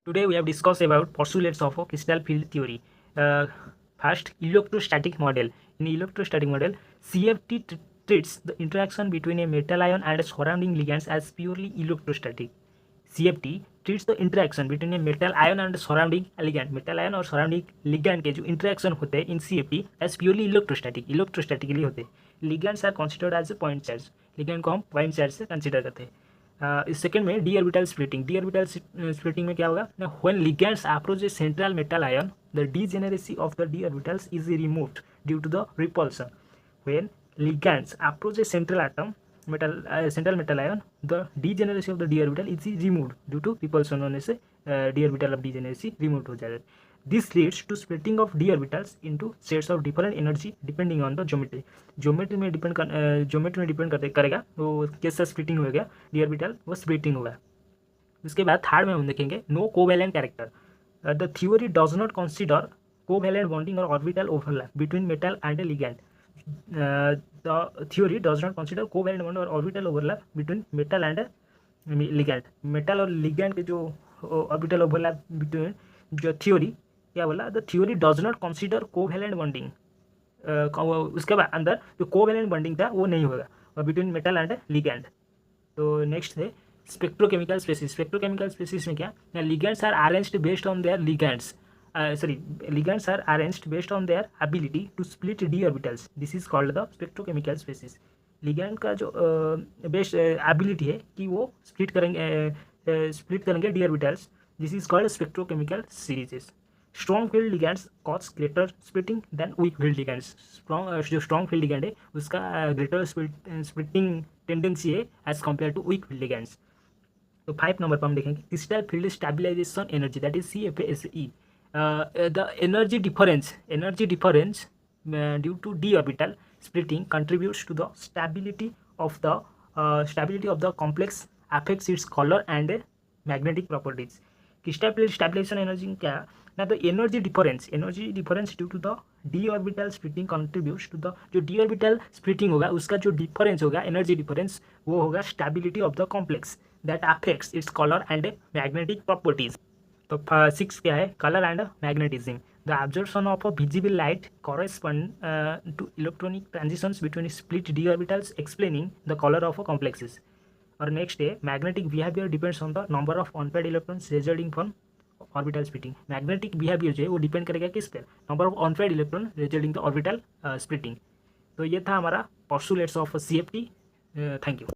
Today we have discussed about postulates of a crystal field theory. First, electrostatic model. In electrostatic model, CFT treats the interaction between a metal ion and a surrounding ligands as purely electrostatic. CFT treats the interaction between a metal ion and surrounding ligand. Metal ion और surrounding ligand के जो interaction होते हैं in CFT as purely electrostatic, electrostatically होते हैं. Ligands are considered as a point charge. ligand को हम point charge से consider करते हैं. इस सेकेंड में D orbital splitting. D orbital splitting में क्या होगा ना, when ligands approach a central metal ion the degeneracy of the D orbitals is removed due to the repulsion. When ligands approach a central atom central metal ion the degeneracy of the D orbital is removed due to repulsion होने से D orbital of degeneracy removed हो जाएगा. This leads to splitting of d orbitals into sets of different energy depending on the geometry. Geometry में depend करेगा वो कैसा splitting हो गया डी ऑर्बिटल, वो स्प्लिटिंग होगा. उसके बाद थर्ड में हम देखेंगे no covalent character. The theory does not consider covalent bonding और orbital overlap between metal and a ligand. The theory does not consider covalent bond और orbital overlap between metal and ligand. Metal और ligand के जो orbital overlap between जो theory क्या बोला, the theory does not consider covalent bonding. उसके बाद अंदर जो कोवैलेंट बॉन्डिंग था वो नहीं होगा बिटवीन मेटल एंड लिगैंड. तो नेक्स्ट है स्पेक्ट्रोकेमिकल स्पेसिस. स्पेक्ट्रोकेमिकल स्पेसिस में क्या, ligands are arranged based on their ligands are arranged based on their ability to split d orbitals. This is called the spectrochemical species. Ligand का जो best ability है कि वो split करेंगे d orbitals. This is called spectrochemical series. Strong field ligands cause greater splitting than weak field ligands. जो strong field ligand है उसका greater splitting tendency है as compared to weak field ligands. तो 5 नंबर पर हम देखेंगे crystal field stabilisation energy that is CFASE. The energy difference due to d orbital splitting contributes to the stability of the complex, affects its color and magnetic properties. Crystal field stabilisation energy क्या ना, तो energy difference due to the D orbital splitting contributes to the, जो d orbital splitting होगा उसका जो difference होगा energy difference वो होगा stability of the complex that affects its colour and magnetic properties. तो 6 क्या है, colour and magnetism. The absorption of a visible light corresponds to electronic transitions between split d orbitals, explaining the color of a complexes. और next है magnetic behaviour depends on the number of unpaired electrons resulting from orbital splitting. Magnetic behaviour जो है वो depend करेगा किस पे, number of unpaired electron resulting the orbital splitting. तो ये था हमारा postulates of CFT. Thank you.